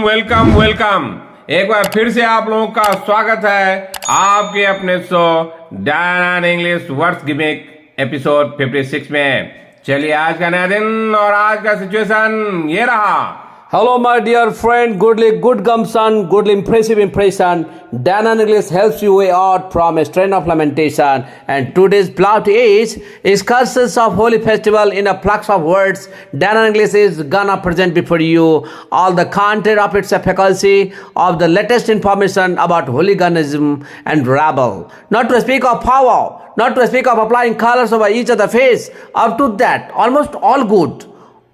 Welcome. एक बार फिर से आप लोगों का स्वागत है आपके अपने show Diana English words gimmick episode 56 में। चलिए आज का नया दिन और आज का सिचुएशन ये रहा। Hello, my dear friend. Good gumption, goodly impressive impression. Dan and English helps you way out from a strain of lamentation. And today's plot is excursions of holy festival in a flux of words. Dan and English is gonna present before you all the content of its efficacy of the latest information about hooliganism and rabble. Not to speak of power, not to speak of applying colors over each other's face. Up to that, almost all good.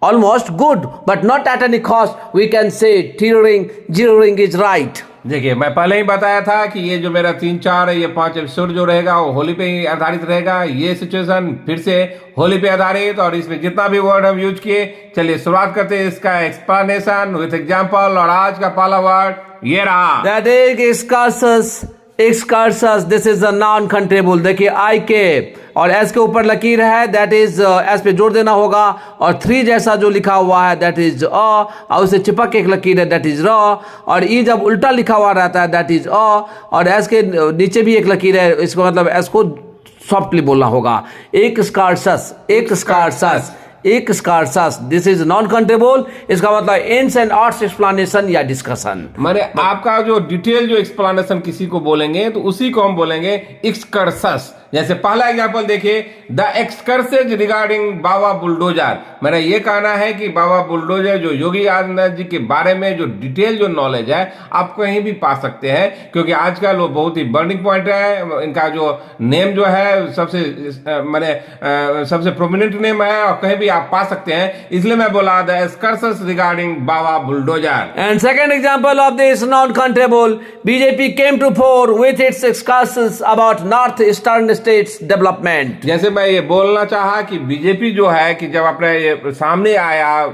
Almost good, but not at any cost. We can say zeroing is right. देखिए मैं पहले ही बताया था कि ये जो मेरा 3-4 ये 5 एपिसोड जो रहेगा वो होली पे ही आधारित रहेगा। ये सिचुएशन फिर से होली पे आधारित और इसमें जितना भी वर्ड हम यूज किए। चलिए शुरुआत करते हैं इसका एक्सप्लेनेशन विथ एग्जांपल। और आज का पहला वर्ड ये रहा, That is excursus. This is a non countable. देखिए आई के और एस के ऊपर लकीर है, दैट इज एस पे जोड़ देना होगा। और 3 जैसा जो लिखा हुआ है दैट इज अ, और उसे चिपक के एक लकीर है दैट इज र। और ई जब उल्टा लिखा हुआ रहता है दैट इज अ, और एस के नीचे भी एक लकीर है, इसको मतलब एस को सॉफ्टली बोलना होगा। एक स्कार्सस दिस इज नॉन कंटेबल। इसका मतलब एंड्स एंड आर्ट्स एक्सप्लेनेशन या डिस्कशन। माने आपका जो डिटेल जो एक्सप्लेनेशन किसी को बोलेंगे तो उसी को हम बोलेंगे एक्सकर्सस। जैसे पहला एग्जांपल देखिए, the excursus regarding Baba bulldozer. मेरा ये कहना है कि बाबा बुलडोजर जो योगी आदित्यनाथ जी के बारे में जो डिटेल जो नॉलेज है आप कहीं भी पा सकते हैं, क्योंकि आजकल वो बहुत ही बर्निंग पॉइंट है। इनका जो नेम जो है सबसे प्रोमिनेंट नेम है और कहीं भी आप पा सकते हैं, इसलिए मैं बोला the excursus regarding Baba bulldozer. And second example of this non countable, BJP came to fore with its excursus about north eastern states development. जैसे मैं ये बोलना चाहा कि बीजेपी जो है कि जब अपने ये सामने आया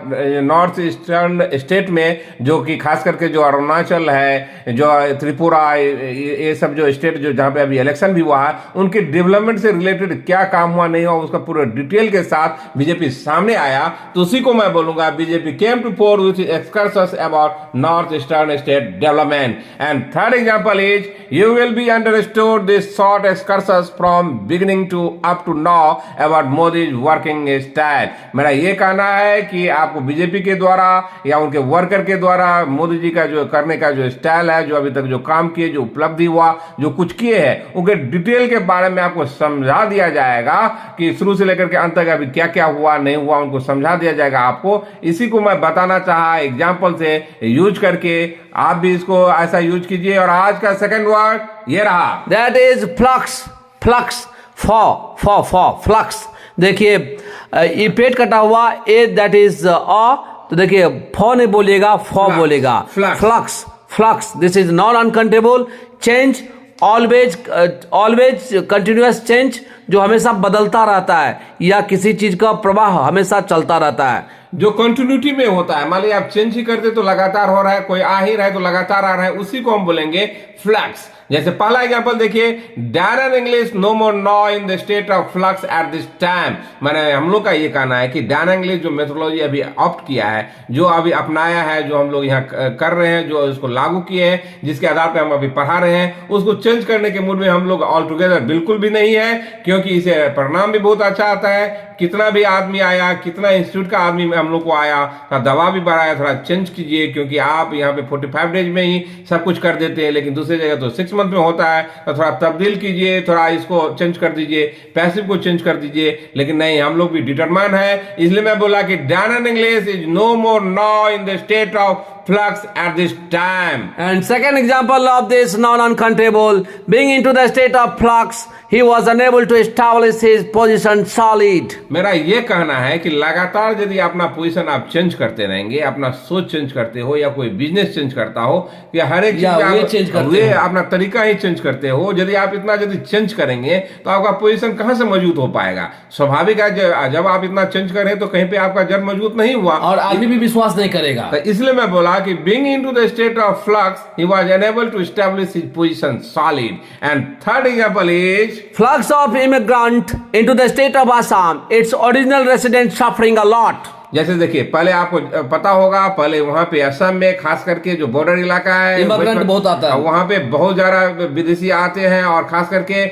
नॉर्थ ईस्टर्न स्टेट में, जो कि खास करके जो अरुणाचल है, जो त्रिपुरा, ये सब जो स्टेट जो जहां पे अभी इलेक्शन भी हुआ है, उनके डेवलपमेंट से रिलेटेड क्या काम हुआ नहीं हुआ उसका पूरा डिटेल के साथ बीजेपी सामने आया, तो उसी को मैं बोलूंगा BJP came to fore with excursus about north eastern state development. And third example is you will be understood this short excursus from beginning to up to now about Modi working style. मेरा ये कहना है कि आपको BJP के द्वारा या उनके वर्कर के द्वारा मोदी जी का जो करने का जो स्टाइल है, जो अभी तक जो काम किए, जो उपलब्धि हुआ, जो कुछ किए हैं, उनके डिटेल के बारे में आपको समझा दिया जाएगा कि शुरू से लेकर के अंत तक अभी क्या क्या हुआ नहीं हुआ, उनको समझा दिया जाएगा आपको। इसी को मैं बताना चाहा एग्जाम्पल से यूज करके, आप भी इसको ऐसा यूज कीजिए। और आज का सेकंड वर्ड ये रहा, दैट इज फ्लक्स फ्लक्स। देखिए ये पेट कटा हुआ ए दैट इज अ, तो देखिए फ नहीं बोलिएगा, फ बोलेगा। Flux this is non uncontrollable change, always continuous change, जो हमेशा बदलता रहता है या किसी चीज का प्रवाह हमेशा चलता रहता है, जो कंटिन्यूटी में होता है। मान लीजिए आप चेंज ही करते तो लगातार हो रहा है, कोई आ ही रहा है तो लगातार आ रहा है, उसी को हम बोलेंगे फ्लक्स। जैसे पहला एग्जांपल देखिए, डायन इंग्लिश नो मोर नॉ in the state of flux at this time. मैंने हम लोग का ये कहना है कि डायन इंग्लिश जो मेथोडोलॉजी अभी ऑप्ट किया है, जो अभी अपनाया है, जो हम लोग यहाँ कर रहे हैं, जो इसको लागू किए हैं, जिसके आधार पर हम अभी पढ़ा रहे हैं, उसको चेंज करने के मूड में हम लोग ऑल टुगेदर बिल्कुल भी नहीं है, क्योंकि इसे परिणाम भी बहुत अच्छा आता है। कितना भी आदमी आया, कितना इंस्टीट्यूट का आदमी हम लोग को आया, थोड़ा दवा भी बढ़ाया, थोड़ा चेंज कीजिए, क्योंकि आप यहाँ पे 45 डेज में ही सब कुछ कर देते हैं, लेकिन दूसरी जगह तो 6 मंथ में होता है। तो थोड़ा तब्दील कीजिए, थोड़ा इसको चेंज कर दीजिए, पैसिव को चेंज कर दीजिए। लेकिन नहीं, हम लोग भी डिटरमाइन है, इसलिए मैं बोला कि डायन इंग्लिश इज नो मोर नॉ in the state of flux at this time. And second example of this non-uncontrollable, being into the state of flux, he was unable to establish his position solid. मेरा ये कहना है कि लगातार यदि अपना position आप चेंज करते रहेंगे, अपना सोच चेंज करते हो, या कोई बिजनेस चेंज करता हो, या हर एक चीज अपना तरीका ही चेंज करते हो, यदि आप इतना यदि चेंज करेंगे तो आपका पोजीशन कहां से मजबूत हो पाएगा? स्वाभाविक है, जब आप इतना चेंज करें तो कहीं पे आपका जड़ मजबूत नहीं हुआ और आदमी भी विश्वास नहीं करेगा। तो इसलिए मैं बोला कि being into the state of flux, he was unable to establish his position solid. And third example is flux of immigrant into the state of Assam, its original residents suffering a lot. जैसे देखिए पहले आपको पता होगा, पहले वहाँ पे असम में खास करके जो बॉर्डर इलाका है, इमिग्रेंट बहुत आता है, वहाँ पे बहुत ज्यादा विदेशी आते हैं, और खास करके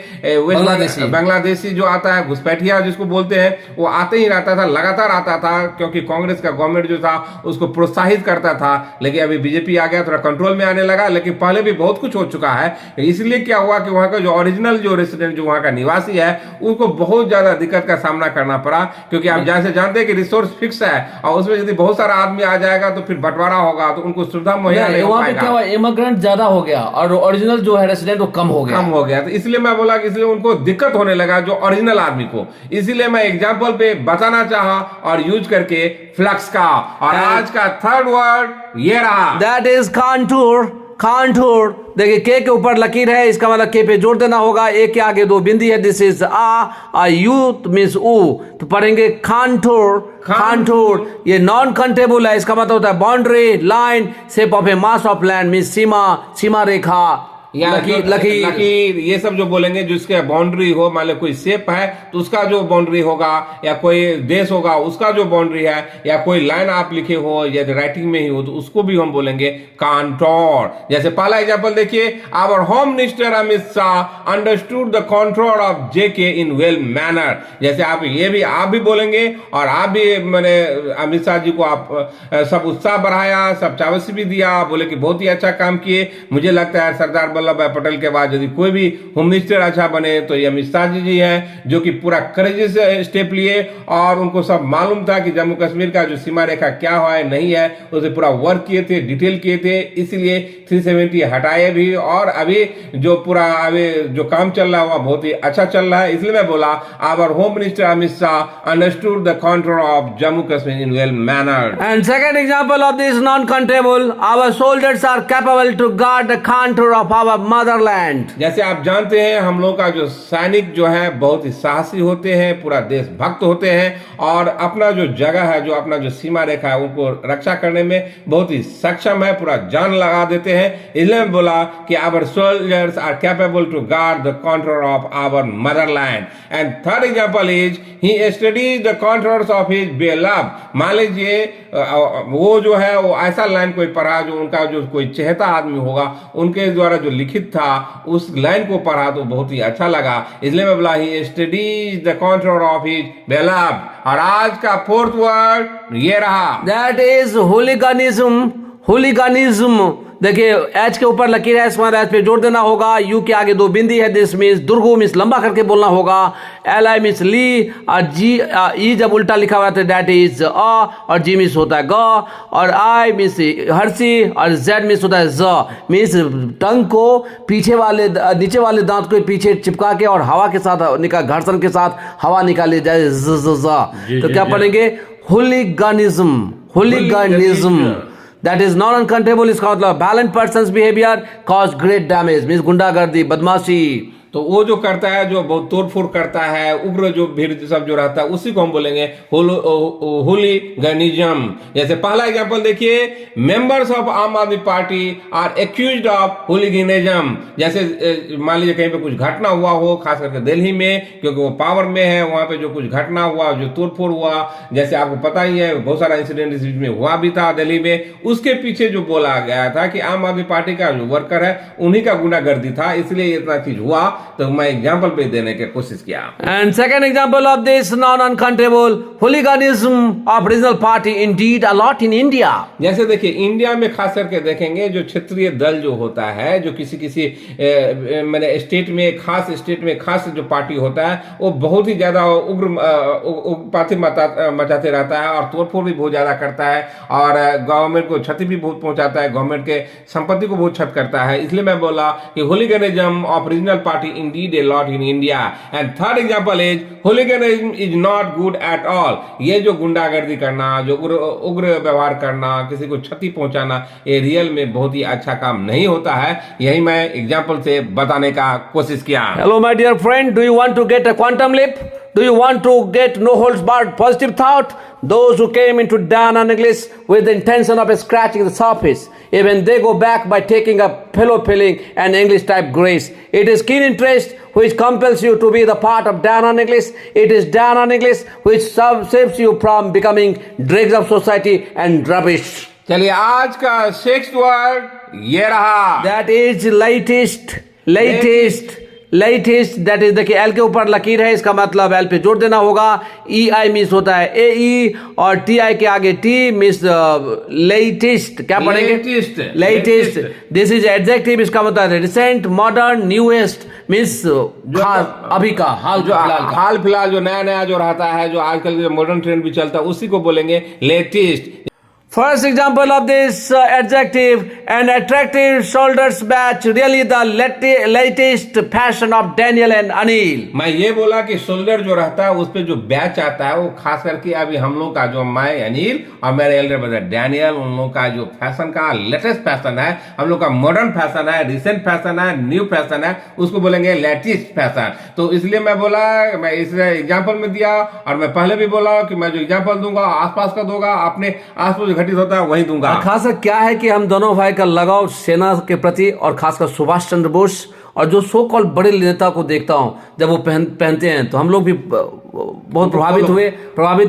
बांग्लादेशी जो आता है, घुसपैठिया जिसको बोलते हैं, वो आते ही रहता था, लगातार आता था, क्योंकि कांग्रेस का गवर्नमेंट जो था उसको प्रोत्साहित करता था। लेकिन अभी बीजेपी आ गया, थोड़ा कंट्रोल में आने लगा, लेकिन पहले भी बहुत कुछ हो चुका है। इसलिए क्या हुआ कि वहाँ का जो ओरिजिनल जो रेसिडेंट जो वहाँ का निवासी है, उनको बहुत ज्यादा दिक्कत का सामना करना पड़ा, क्योंकि आप जैसे जानते हैं कि रिसोर्स फिक्स है, और उसमें यदि बहुत सारा आदमी आ जाएगा तो फिर बंटवारा होगा, तो उनको सुविधा मुहैया नहीं हो पाएगा। क्या हुआ, इमिग्रेंट ज्यादा हो गया और ओरिजिनल जो है रेसिडेंट वो कम हो गया। तो इसलिए मैं बोला कि इसलिए उनको दिक्कत होने लगा जो ओरिजिनल आदमी को। इसीलिए मैं एग्जांपल पे बताना चाहा और यूज करके फ्लक्स का। और आज का थर्ड वर्ड ये रहा, दैट इज कांटूर। कांटूर देखिए, के ऊपर लकीर है, इसका मतलब के पे जोड़ देना होगा। ए के आगे दो बिंदी है, this is a you means ऊ, तो पढ़ेंगे कांटूर। कांटूर ये नॉन कंटेबल है, इसका मतलब होता है boundary line, shape of a mass of land means सीमा, सीमा रेखा या लकीर, ये सब जो बोलेंगे जिसके बाउंड्री हो, मान लो कोई शेप है तो उसका जो बाउंड्री होगा, या कोई देश होगा उसका जो बाउंड्री है, या कोई लाइन आप लिखे हो या राइटिंग में ही हो तो उसको भी हम बोलेंगे कांटोर। जैसे पहला एग्जांपल देखिए, our home minister Amit Shah understood the control of J K in well manner. जैसे आप ये भी आप भी बोलेंगे, और आप भी मैंने अमित शाह जी को आप सब उत्साह बढ़ाया, सब चावसी भी दिया, बोले कि बहुत ही अच्छा काम किए। मुझे लगता है सरदार वल्लभ भाई पटेल के बाद यदि कोई भी होम मिनिस्टर अच्छा बने तो ये अमित शाह जी हैं, जो कि पूरा करेजियस स्टेप लिए, और उनको सब मालूम था कि जम्मू कश्मीर का जो सीमा रेखा क्या है नहीं है, उसे पूरा वर्क किए थे, डिटेल किए थे। इसलिए 370 हटाए भी, और अभी जो पूरा अभी जो काम चल रहा है वह बहुत ही अच्छा चल रहा है। इसलिए मैं बोला our home minister Amit Shah understood the control of Jammu Kashmir in well manner. And second example of this non control, our soldiers are capable to guard the control of our motherland. जैसे आप जानते हैं हम लोग का जो सैनिक जो है बहुत ही साहसी होते हैं, पूरा देशभक्त होते हैं, और अपना जो जगह है, जो अपना जो सीमा रेखा है, उनको रक्षा करने में बहुत ही सक्षम है, पूरा जान लगा देते हैं। इसलिए बोला कि our soldiers are capable to guard the control of our motherland. And third example is he studies the controls of his beloved. मान लीजिए वो जो है वो ऐसा लाइन कोई पढ़ा जो उनका जो कोई चहेता आदमी होगा उनके द्वारा जो लिखित था, उस लाइन को पढ़ा तो बहुत ही अच्छा लगा। इसलिए मैं बोला he studies the control of his beloved. और आज का फोर्थ वर्ड ये रहा, दैट इज होलिगनिज्म। होलिगनिज्म देखिए, एच के ऊपर लकीर है, इसमें एच पे जोड़ देना होगा। यू के आगे दो बिंदी है, दिस मीन्स दुर्गु मीन्स लंबा करके बोलना होगा। एल आई मीन्स ली, और जी ई जब उल्टा लिखा हुआ है दैट इज अ, और जी मीन्स होता है ग, और आई मीन्स हर्षी, और जेड मीन्स होता है ज। मीन्स टंग को पीछे वाले नीचे वाले दांत को पीछे चिपका के और हवा के साथ घर्षण के साथ हवा निकाली जाए, ज ज ज। तो क्या पढ़ेंगे, होलिगनिज्म। होलिगनिज्म that is non uncontrollable, इसका मतलब violent person's behavior cause great damage, means गुंडागर्दी, बदमाशी। तो वो जो करता है, जो बहुत तोड़फोड़ करता है, उग्र जो भीड़ सब जो रहता है, उसी को हम बोलेंगे होलिगनिज्म। जैसे पहला एग्जांपल देखिए, मेंबर्स ऑफ आम आदमी पार्टी आर एक्यूज्ड ऑफ होलिगनिज्म। जैसे मान लीजिए कहीं पे कुछ घटना हुआ हो, खास करके दिल्ली में, क्योंकि वो पावर में है, वहां पे जो कुछ घटना हुआ, जो तोड़फोड़ हुआ, जैसे आपको पता ही है बहुत सारा इंसिडेंट इस बीच में हुआ भी था दिल्ली में, उसके पीछे जो बोला गया था कि आम आदमी पार्टी का जो वर्कर है उन्हीं का गुंडागर्दी था, इसलिए इतना चीज हुआ। तो मैं एग्जांपल पे देने की कोशिश किया। And second example of this non uncountable hooliganism of regional party indeed a lot in India. जैसे देखिए इंडिया में खास करके देखेंगे जो क्षेत्रीय दल जो होता है, जो किसी मैंने स्टेट में खास जो पार्टी होता है, वो बहुत ही ज्यादा उग्र पाथी मचाते रहता है, और तोड़फोड़ भी बहुत ज्यादा करता है, और गवर्नमेंट को क्षति भी बहुत पहुंचाता है, गवर्नमेंट के संपत्ति को बहुत क्षत करता है। इसलिए मैं बोला कि hooliganism of regional party indeed a lot in India. And third example is hooliganism is not good at all. ये जो गुंडागर्दी करना, जो उग्र व्यवहार करना, किसी को क्षति पहुंचाना, ये रियल में बहुत ही अच्छा काम नहीं होता है। यही मैं एग्जांपल से बताने का कोशिश किया। Hello my dear friend, do you want to get a quantum leap? Do you want to get no holds barred positive thought? Those who came into Dan and English with the intention of scratching the surface, even they go back by taking a fellow feeling and English type grace. It is keen interest which compels you to be the part of Dan on English. It is Dan on English which saves you from becoming dregs of society and rubbish. चलिए आज का 6th word ये रहा, That is latest, that is देखिए L के ऊपर लकीर है, इसका मतलब एल पे जोड़ देना होगा. ई आई मिस होता है ए ई, और टी आई के आगे टी मिस लेटेस्ट. क्या पढ़ेंगे? लेटेस्ट. दिस इज एडजेक्टिव, इसका मतलब है रिसेंट, मॉडर्न, न्यूएस्ट, मिस अभी का, हाल फिलहाल जो नया जो रहता है, जो आजकल जो मॉडर्न ट्रेंड भी चलता है, उसी को बोलेंगे latest. First example of this adjective, an attractive shoulders batch, really the latest fashion of Daniel and Anil. मैं ये बोला कि शोल्डर जो रहता है उस पे जो बैच आता है वो खास करके अभी हम लोग का जो मैं अनिल और मेरे एल्डर ब्रदर डैनियल, उन लोग का जो फैशन का लेटेस्ट फैशन है, हम लोग का मॉडर्न फैशन है, रिसेंट फैशन है, न्यू फैशन है, उसको बोलेंगे लेटेस्ट फैशन. तो इसलिए मैं बोला, मैं इस एग्जाम्पल में दिया, और मैं पहले भी बोला कि मैं जो एग्जाम्पल दूंगा आसपास का दूंगा, अपने आसपास घटित होता है वही दूंगा. खास क्या है कि हम दोनों भाई का लगाव सेना के प्रति, और खासकर सुभाष चंद्र बोस और जो सो कॉल बड़े नेता को देखता हूं, जब वो पहनते हैं तो हम लोग भी बहुत प्रभावित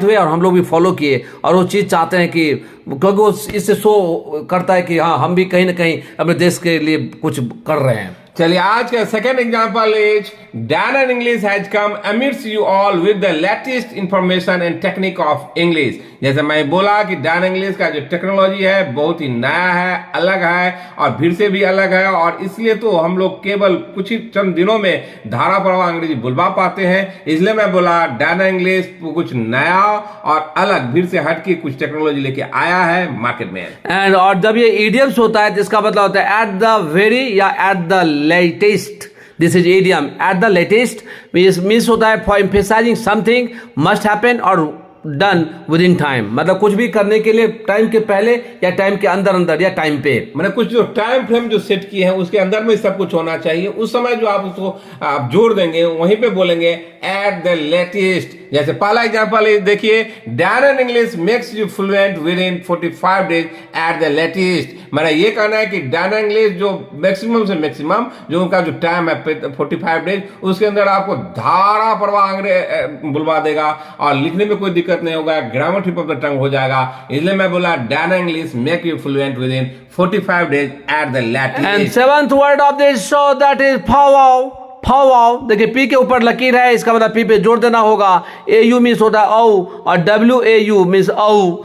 हुए और हम लोग भी फॉलो किए, और वो चीज़ चाहते हैं कि क्योंकि वो इससे शो करता है कि हाँ हम भी कहीं ना कहीं अपने देश के लिए कुछ कर रहे हैं. चलिए आज का second example is Dan and English has come amidst you all with the latest information and technique of English. जैसे मैं बोला कि Dan English का जो टेक्नोलॉजी है बहुत ही नया है, अलग है, और भीड़ से भी अलग है, और इसलिए तो हम लोग केवल कुछ ही चंद दिनों में धारा प्रवाह अंग्रेजी बुलवा पाते हैं. इसलिए मैं बोला Dan English कुछ नया और अलग, भीड़ से हट के कुछ टेक्नोलॉजी लेके आया है मार्केट में. एंड और जब ये इडियम्स होता है जिसका मतलब होता है एट द वेरी या at the latest. This is idiom. At the latest means होता है for emphasizing something must happen और डन विद इन टाइम. मतलब कुछ भी करने के लिए टाइम के पहले या टाइम के अंदर या टाइम पे, मतलब कुछ जो टाइम फ्रेम जो सेट किए हैं उसके अंदर में सब कुछ होना चाहिए. उस समय जो आप उसको आप जोड़ देंगे वहीं पे बोलेंगे एट द लेटेस्ट. जैसे पहला एग्जांपल देखिए, Dan and English makes you fluent within 45 days at the latest. मेरा ये कहना है कि Dan and English जो मैक्सिमम से मैक्सिमम जो उनका जो टाइम है 45 डेज, उसके अंदर आपको धारा प्रवाह अंग्रेजी बुलवा देगा और लिखने में कोई दिक्कत नहीं होगा, grammar tip of the tongue हो जाएगा. इसलिए मैं बोला Dan and English make you fluent within 45 days at the latest. And seventh word of this show, that is powwow. powwow, देखिए पी के ऊपर लकीर है, इसका मतलब पी पे जोड़ देना होगा. ए यू मीन्स होता है औ, और डब्ल्यू ए यू मीन्स औ.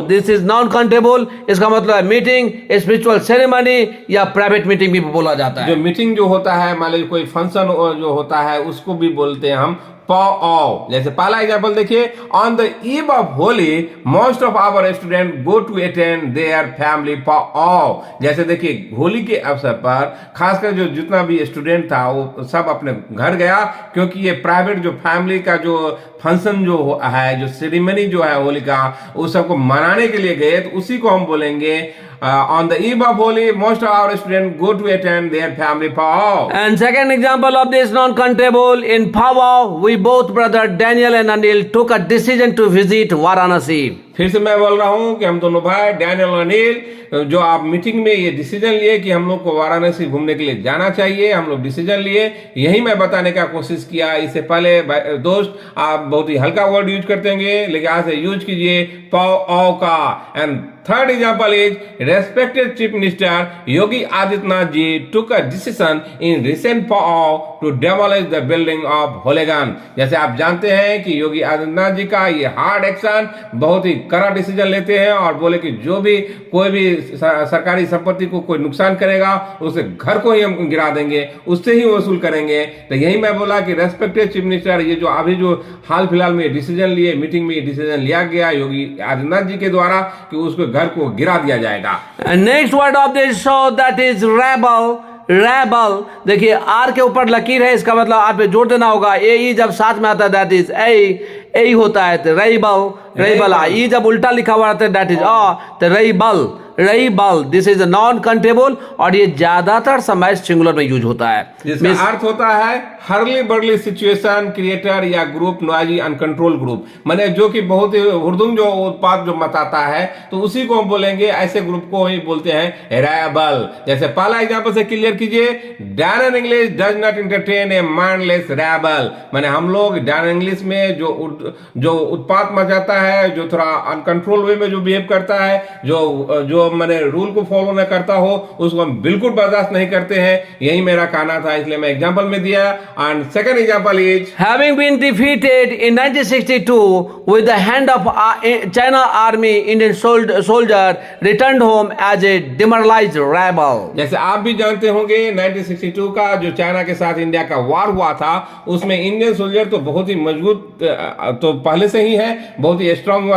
This is non countable. इसका मतलब है मीटिंग, स्पिरिचुअल सेरेमनी या प्राइवेट मीटिंग भी बोला जाता है. जो मीटिंग जो होता है, मान लीजिए कोई फंक्शन जो होता है, उसको भी बोलते हैं हम पाव. जैसे पहला एग्जाम्पल देखिए, on the eve of Holi most of our student go to attend their family पाव. जैसे देखिए होली के अवसर पर खासकर जो जितना भी स्टूडेंट था वो सब अपने घर गया, क्योंकि ये प्राइवेट जो फैमिली का जो फंक्शन जो है, जो सेरेमनी जो है होली का, उस सबको मनाने के लिए गए. तो उसी को हम बोलेंगे on the eve of Holi, most of our students go to attend their family powwow. And second example of this non-countable, in powwow, we both brother Daniel and Anil took a decision to visit Varanasi. फिर से मैं बोल रहा हूँ कि हम दोनों भाई डैनियल और अनिल जो आप मीटिंग में ये डिसीजन लिए कि हम लोग को वाराणसी घूमने के लिए जाना चाहिए, हम लोग डिसीजन लिए. यही मैं बताने का कोशिश किया. इससे पहले दोस्त आप बहुत ही हल्का वर्ड यूज करते होंगे, लेकिन आज से यूज कीजिए पाव का. And third example is respected chief minister Yogi Adityanath ji took a decision in recent पाव to demolish the building of hooligan. जैसे आप जानते हैं कि योगी आदित्यनाथ जी का ये हार्ड एक्शन, बहुत ही कड़ा डिसीजन लेते हैं और बोले कि जो भी कोई भी सरकारी संपत्ति को कोई नुकसान करेगा उसे घर को ही हम गिरा देंगे, उससे ही वसूल करेंगे. तो यही मैं बोला कि रेस्पेक्टेड चीफ मिनिस्टर, ये जो अभी जो हाल फिलहाल में डिसीजन लिए, मीटिंग में डिसीजन लिया गया योगी आदित्यनाथ जी के द्वारा कि उसको घर को गिरा दिया जाएगा. Next word of this show, that is rebel. Rebel, देखिए आर के ऊपर लकीर है, इसका मतलब आर पे जोड़ देना होगा. ए ई जब साथ में आता है दैट इज यही होता है रेबल ये जब उल्टा लिखा हुआ रहता है दैट इज तो रेबल दिस इज नॉन कंट्रेबल और ये ज्यादातर समय सिंगुलर में यूज होता है। जिसका अर्थ होता है हर्ली बर्ली सिचुएशन क्रिएटर या ग्रुप नॉइजी अनकंट्रोल ग्रुप, माने जो कि बहुत ही हुड़दुम जो उत्पाद जो मचाता है तो उसी को हम बोलेंगे, ऐसे ग्रुप को ही बोलते हैं रेबल। जैसे पहला एग्जांपल से क्लियर कीजिए, डैनन English does not entertain a mindless rabble, माने हम लोग डैनन इंग्लिश में जो उत्पाद मचाता है, जो थोड़ा अनकंट्रोल वे में जो बिहेव करता है, जो मैंने रूल को फॉलो न करता हो, उसको हम बिल्कुल बर्दाश्त नहीं करते हैं। यही मेरा कहना था, इसलिए मैं एग्जांपल में दिया। And second example is having been defeated in 1962 with the hand of China army, Indian soldier returned home as a demoralized rebel। जैसे आप भी जानते होंगे 1962 का जो चाइना के साथ इंडिया का वार हुआ था, उसमें इंडियन सोल्जर तो बहुत ही मजबूत तो पहले से ही है, बहुत ही स्ट्रांग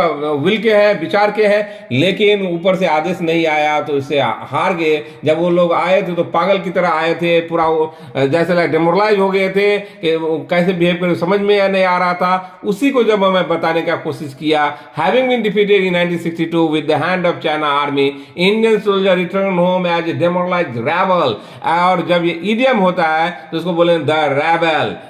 विल के हैं, विचार के हैं, लेकिन ऊपर से आदेश नहीं आया तो इससे हार गए। जब वो लोग आए थे तो पागल की तरह आए थे, पूरा जैसे डेमोरलाइज हो गए थे कि कैसे बिहेव करें समझ में नहीं आ रहा था। उसी को जब मैं बताने का कोशिश किया, having been defeated in 1962 with the hand of China army, Indian soldier return home as a demoralized rebel. और जब ये ईडियम होता है तो उसको बोले द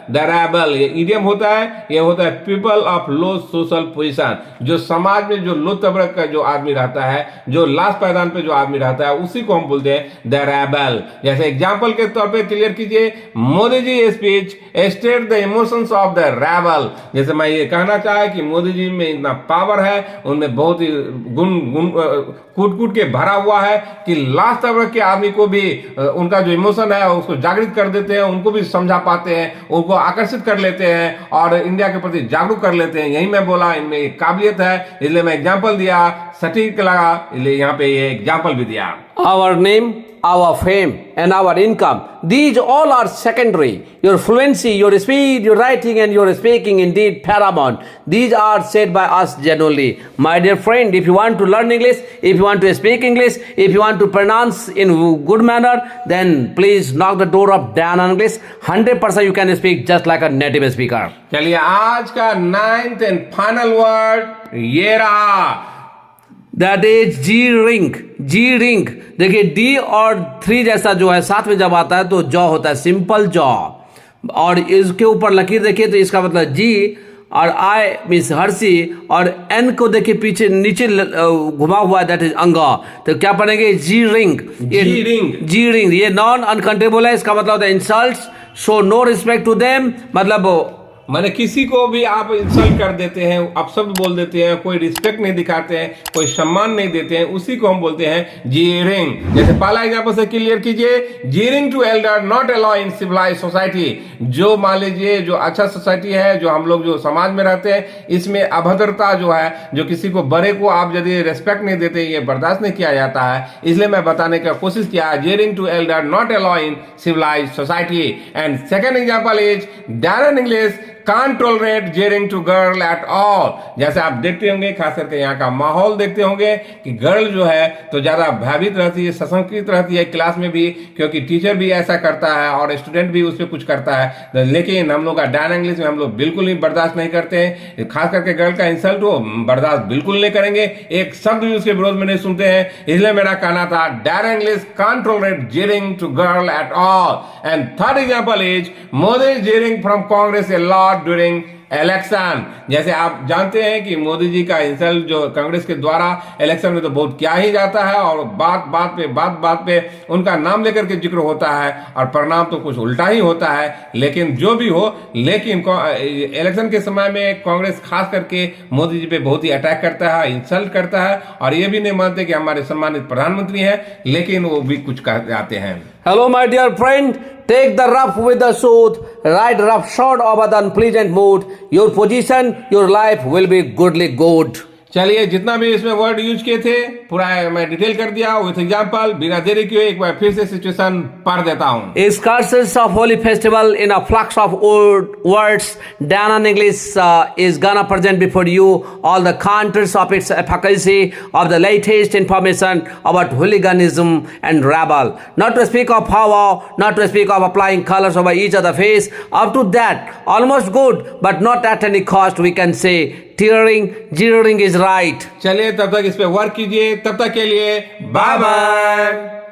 रेबल। ये ईडियम होता है, ये होता है people of low social position, जो समाज में जो लो तबके का जो आदमी रहता है, जो लास्ट पायदान पे जो आदमी रहता है, उसी को हम बोलते हैं द रेबल। जैसे एग्जांपल के तौर पे क्लियर कीजिए, Modi ji speech state the emotions of the rebel. जैसे मैं ये कहना चाहे कि मोदी जी में इतना पावर है, उनमें बहुत ही गुण कूट के भरा हुआ है कि लास्ट तबके के आदमी को भी उनका जो इमोशन है उसको जागृत कर देते हैं, उनको भी समझा पाते हैं, उनको आकर्षित कर लेते हैं और इंडिया के प्रति जागरूक कर लेते हैं। यही मैं बोला, इनमें एक काबिलियत है, इसलिए मैं एग्जाम्पल दिया, सटीक लगा, इसलिए यहाँ पे ये एग्जाम्पल भी दिया। Our name, our fame and our income, these all are secondary. Your fluency, your speed, your writing and your speaking indeed paramount. These are said by us genuinely. My dear friend, if you want to learn English, if you want to speak English, if you want to pronounce in good manner, then please knock the door of Dan English. 100% you can speak just like a native speaker. चलिए आज का 9th and final word ये रहा, that is ji ring. देखिए D और 3 जैसा जो है साथ में जब आता है तो जॉ होता है, सिंपल जॉ, और इसके ऊपर लकीर देखिए तो इसका मतलब जी, और आई मीन्स हर्षी, और एन को देखिए पीछे नीचे घुमा हुआ है दैट इज अंगा। तो क्या पढ़ेंगे, जी रिंग। ये नॉन अनकंट्रेबल है, इसका मतलब होता है insults, show no respect to them, मतलब माने किसी को भी आप इंसल्ट कर देते हैं, अपशब्द बोल देते हैं, कोई रिस्पेक्ट नहीं दिखाते हैं, कोई सम्मान नहीं देते हैं, उसी को हम बोलते हैं जीरिंग। जैसे पहला एग्जांपल से क्लियर कीजिए, jeering to elder not allow in civilized society. जो मान लीजिए जो अच्छा सोसाइटी है, जो हम लोग जो समाज में रहते हैं, इसमें अभद्रता जो है, जो किसी को बड़े को आप यदि रेस्पेक्ट नहीं देते, ये बर्दाश्त नहीं किया जाता है। इसलिए मैं बताने का कोशिश किया, jeering to elder not allow in civilized society. And second example is डैनन English can't tolerate jeering to girl at all। जैसे आप देखते होंगे, खास करके यहाँ का माहौल देखते होंगे कि गर्ल जो है तो ज्यादा भयभीत रहती है, सशंकित रहती है क्लास में भी, क्योंकि टीचर भी ऐसा करता है और स्टूडेंट भी उस पर कुछ करता है। लेकिन हम लोग का डैन इंग्लिश में हम लोग बिल्कुल ही बर्दाश्त नहीं करते हैं, खास करके गर्ल का इंसल्ट हो बर्दाश्त बिल्कुल नहीं करेंगे, एक शब्द भी उसके विरोध में नहीं सुनते हैं। इसलिए मेरा कहना था Dan English can't tolerate jeering to girl at all। And third example is Modi jeering from Congress a lot during election. जैसे आप जानते हैं कि मोदी जी का इंसल्ट जो कांग्रेस के द्वारा इलेक्शन में तो बहुत क्या ही जाता है, और बात पे उनका नाम लेकर के जिक्र होता है और परिणाम तो कुछ उल्टा ही होता है। लेकिन जो भी हो, लेकिन इलेक्शन के समय में कांग्रेस खास करके मोदी जी पे बहुत ही अटैक करता है, इंसल्ट करता है, और ये भी नहीं मानते कि हमारे सम्मानित प्रधानमंत्री हैं, लेकिन वो भी कुछ कह जाते हैं। Hello my dear friend, take the rough with the smooth, ride roughshod over the unpleasant mood, your position, your life will be goodly good। चलिए, जितना भी इसमें वर्ड यूज किए थे पूरा मैं डिटेल कर दिया विथ एग्जांपल। बिना देरी किए एक बार फिर से सिचुएशन पढ़ देता हूँ। Excursions of Holy Festival in a flux of words. Danan English is gonna present before you all the contents of its efficacy of the latest information about hooliganism and rebel. Not to speak of power, not to speak of applying colors over each other face. Up to that, almost good, but not at any cost. We can say tearing, jeering is right. चलिए, तब तक इस पे work कीजिए। तब तक के लिए बाय बाय।